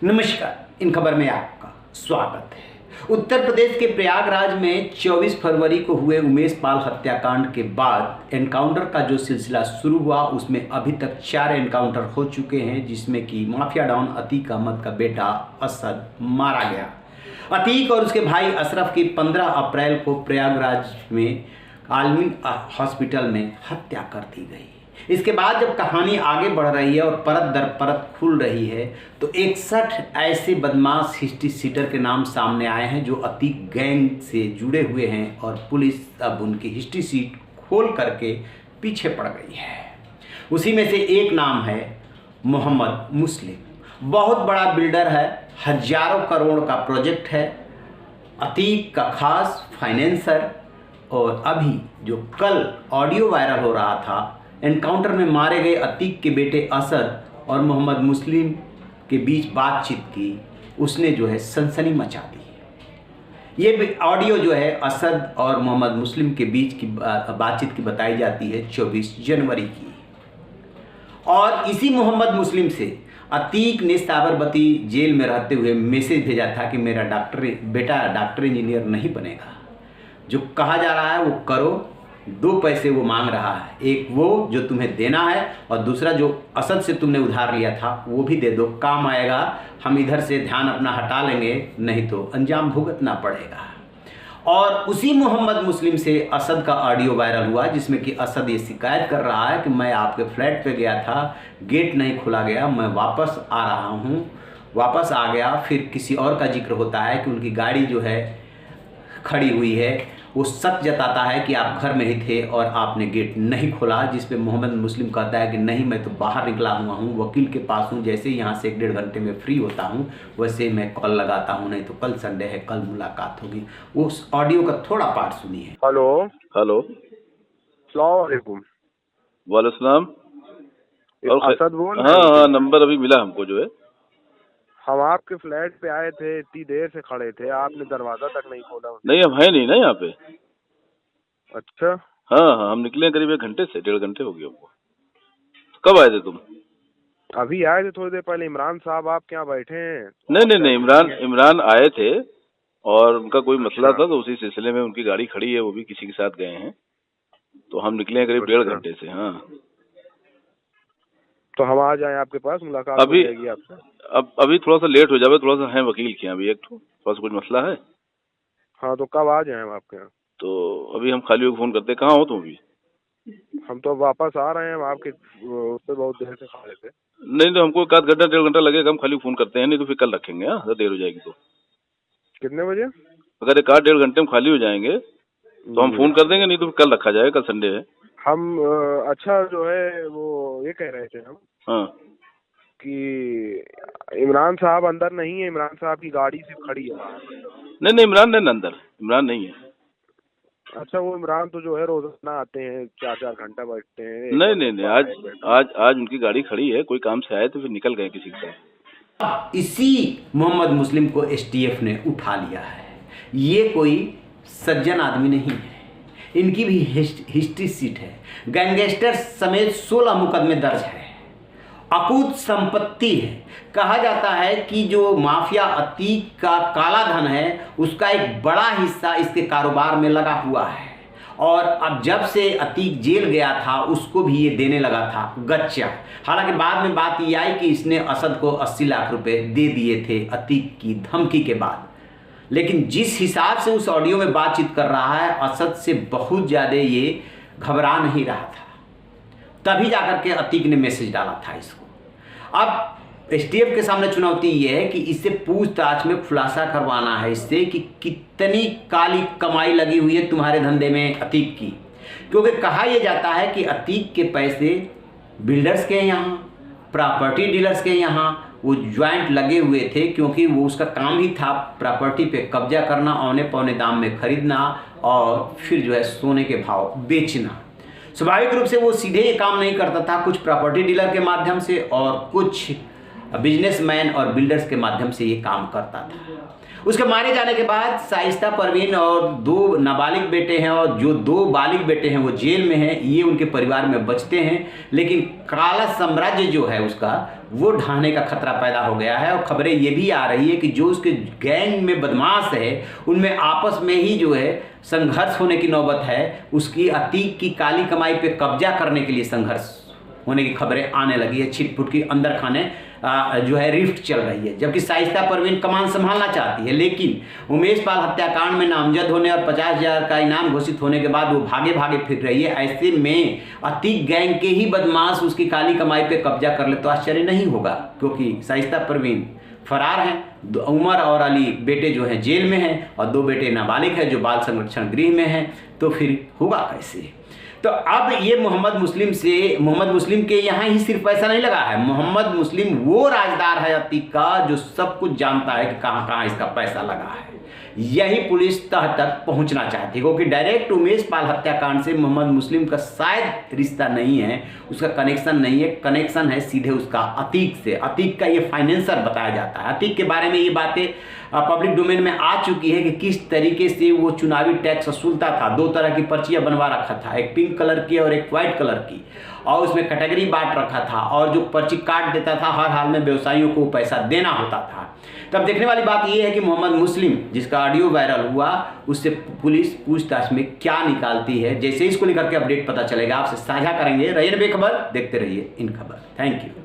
नमस्कार, इन खबर में आपका स्वागत है। उत्तर प्रदेश के प्रयागराज में 24 फरवरी को हुए उमेश पाल हत्याकांड के बाद एनकाउंटर का जो सिलसिला शुरू हुआ उसमें अभी तक 4 एनकाउंटर हो चुके हैं, जिसमें कि माफिया डॉन अतीक अहमद का बेटा असद मारा गया। अतीक और उसके भाई अशरफ की 15 अप्रैल को प्रयागराज में आलमीन हॉस्पिटल में हत्या कर दी गई। इसके बाद जब कहानी आगे बढ़ रही है और परत दर परत खुल रही है तो 61 ऐसे बदमाश हिस्ट्री सीटर के नाम सामने आए हैं जो अतीक गैंग से जुड़े हुए हैं और पुलिस अब उनकी हिस्ट्री सीट खोल करके पीछे पड़ गई है। उसी में से एक नाम है मोहम्मद मुस्लिम। बहुत बड़ा बिल्डर है, हजारों करोड़ का प्रोजेक्ट है, अतीक का खास फाइनेंसर। और अभी जो कल ऑडियो वायरल हो रहा था, एनकाउंटर में मारे गए अतीक के बेटे असद और मोहम्मद मुस्लिम के बीच बातचीत की, उसने जो है सनसनी मचा दी। ये ऑडियो जो है असद और मोहम्मद मुस्लिम के बीच की बातचीत की बताई जाती है 24 जनवरी की। और इसी मोहम्मद मुस्लिम से अतीक ने साबरमती जेल में रहते हुए मैसेज भेजा था कि मेरा बेटा डॉक्टर इंजीनियर नहीं बनेगा। जो कहा जा रहा है वो करो। 2 पैसे वो मांग रहा है, एक वो जो तुम्हें देना है और दूसरा जो असद से तुमने उधार लिया था वो भी दे दो, काम आएगा। हम इधर से ध्यान अपना हटा लेंगे, नहीं तो अंजाम भुगतना पड़ेगा। और उसी मोहम्मद मुस्लिम से असद का ऑडियो वायरल हुआ जिसमें कि असद ये शिकायत कर रहा है कि मैं आपके फ्लैट पे गया था, गेट नहीं खुला गया, मैं वापस आ रहा हूँ। वापस आ गया, फिर किसी और का जिक्र होता है कि उनकी गाड़ी जो है खड़ी हुई है। वो शक जताता है कि आप घर में ही थे और आपने गेट नहीं खोला, जिस पे मोहम्मद मुस्लिम कहता है कि नहीं, मैं तो बाहर निकला हुआ हूँ, वकील के पास हूँ, जैसे यहाँ से 1-1.5 घंटे में फ्री होता हूँ वैसे मैं कॉल लगाता हूँ, नहीं तो कल संडे है, कल मुलाकात होगी। उस ऑडियो का थोड़ा पार्ट सुनिए। हेलो हेलो, अस्सलाम वालेकुम। वालेकुम। और असद बोल हाँ रहे हाँ, हैं? नंबर अभी मिला हमको जो है। हम आपके फ्लैट पे आए थे, इतनी देर से खड़े थे, आपने दरवाजा तक नहीं खोला। नहीं, अब है नहीं ना यहाँ पे। अच्छा, हाँ हाँ, हम निकले हैं करीब 1 घंटे से, 1.5 घंटे हो गए हमको। कब आए थे तुम? अभी आए थे थोड़ी देर पहले। इमरान साहब आपके यहाँ बैठे हैं? नहीं, इमरान आए थे और उनका कोई मसला अच्छा। था, तो उसी सिलसिले में उनकी गाड़ी खड़ी है, वो भी किसी के साथ गए हैं, तो हम निकले हैं करीब 1.5 अच्छा, घंटे से। हाँ, तो हम आ जाएं आपके पास, मुलाकात हो अभी जाएगी आपसे। अभी थोड़ा सा लेट हो जाए, थोड़ा सा है वकील के यहाँ अभी थोड़ा सा कुछ मसला है, हाँ, तो कब आ जाएं हम आपके यहाँ? तो अभी हम खाली होकर फोन करते हैं। कहाँ हो तुम अभी? हम तो वापस आ रहे हैं, हम आपके उससे बहुत देर से खड़े थे। नहीं तो हमको 1 घंटा 1.5 घंटा लगेगा, हम खाली फोन करते हैं, नहीं तो फिर कल रखेंगे। हाँ, ज़्यादा देर हो जाएगी तो। कितने बजे? अगर 1-1.5 घंटे में खाली हो जाएंगे तो हम फोन कर देंगे, नहीं तो फिर कल रखा जाएगा, कल संडे है। हम अच्छा जो है वो ये कह रहे थे हम हाँ, कि इमरान साहब अंदर नहीं है, इमरान साहब की गाड़ी सिर्फ खड़ी है बाहर। नहीं, इमरान नहीं अंदर, इमरान नहीं है। अच्छा, वो इमरान तो जो है रोजाना आते हैं, 4-4 घंटा बैठते हैं। नहीं, आज उनकी गाड़ी खड़ी है, कोई काम से आए तो फिर निकल गए किसी के साथ। इसी मोहम्मद मुस्लिम को एसटीएफ ने उठा लिया है। ये कोई सज्जन आदमी नहीं है, इनकी भी हिस्ट्री सीट है। गैंगस्टर समेत 16 मुकदमे दर्ज है, अकूत संपत्ति है। कहा जाता है कि जो माफिया अतीक का काला धन है उसका एक बड़ा हिस्सा इसके कारोबार में लगा हुआ है। और अब जब से अतीक जेल गया था उसको भी ये देने लगा था गच्चा। हालांकि बाद में बात ये आई कि इसने असद को 80 लाख रुपए दे दिए थे अतीक की धमकी के बाद। लेकिन जिस हिसाब से उस ऑडियो में बातचीत कर रहा है, असद से बहुत ज़्यादा ये घबरा नहीं रहा था। तभी जाकर के अतीक ने मैसेज डाला था इसको। अब एसटीएफ के सामने चुनौती ये है कि इससे पूछताछ में खुलासा करवाना है इससे कि कितनी काली कमाई लगी हुई है तुम्हारे धंधे में अतीक की। क्योंकि कहा यह जाता है कि अतीक के पैसे बिल्डर्स के यहाँ, प्रॉपर्टी डीलर्स के यहाँ वो ज्वाइंट लगे हुए थे, क्योंकि वो उसका काम ही था प्रॉपर्टी पे कब्जा करना, औने पौने दाम में खरीदना और फिर जो है सोने के भाव बेचना। स्वाभाविक रूप से वो सीधे ये काम नहीं करता था, कुछ प्रॉपर्टी डीलर के माध्यम से और कुछ बिजनेसमैन और बिल्डर्स के माध्यम से ये काम करता था। उसके मारे जाने के बाद शाइस्ता परवीन और 2 नाबालिग बेटे हैं, और जो 2 बालिग बेटे हैं वो जेल में हैं, ये उनके परिवार में बचते हैं। लेकिन काला साम्राज्य जो है उसका वो ढहने का खतरा पैदा हो गया है, और खबरें ये भी आ रही है कि जो उसके गैंग में बदमाश है उनमें आपस में ही जो है संघर्ष होने की नौबत है। उसकी अतीक की काली कमाई पे कब्जा करने के लिए संघर्ष होने की खबरें आने लगी है। छिटपुट की अंदर खाने जो है रिफ्ट चल रही है, जबकि शाइस्ता परवीन कमान संभालना चाहती है। लेकिन उमेश पाल हत्याकांड में नामजद होने और 50,000 का इनाम घोषित होने के बाद वो भागे भागे फिर रही है। ऐसे में अतीक गैंग के ही बदमाश उसकी काली कमाई पे कब्जा कर ले तो आश्चर्य नहीं होगा, क्योंकि शाइस्ता परवीन फरार हैं। उमर और अली बेटे जो हैं जेल में हैं, और 2 बेटे नाबालिग हैं जो बाल संरक्षण गृह में हैं। तो फिर होगा कैसे? तो अब ये मोहम्मद मुस्लिम के यहाँ ही सिर्फ पैसा नहीं लगा है। मोहम्मद मुस्लिम वो राजदार है अतीक का जो सब कुछ जानता है कि कहाँ कहाँ इसका पैसा लगा है। यही पुलिस तह तक पहुंचना चाहती है, क्योंकि डायरेक्ट उमेश पाल हत्याकांड से मोहम्मद मुस्लिम का शायद रिश्ता नहीं है, उसका कनेक्शन नहीं है। कनेक्शन है सीधे उसका अतीक से। अतीक का ये फाइनेंसर बताया जाता है। अतीक के बारे में ये बातें पब्लिक डोमेन में आ चुकी है कि किस तरीके से वो चुनावी टैक्स वसूलता था। 2 तरह की पर्चियां बनवा रखा था, एक पिंक कलर की और एक व्हाइट कलर की, और उसमें कैटेगरी बांट रखा था, और जो पर्ची काट देता था हर हाल में व्यवसायियों को पैसा देना होता था। तब देखने वाली बात यह है कि मोहम्मद मुस्लिम जिसका ऑडियो वायरल हुआ उससे पुलिस पूछताछ में क्या निकालती है। जैसे इसको लेकर के अपडेट पता चलेगा आपसे साझा करेंगे। रहिए बेखबर, देखते रहिए इन खबर। Thank you.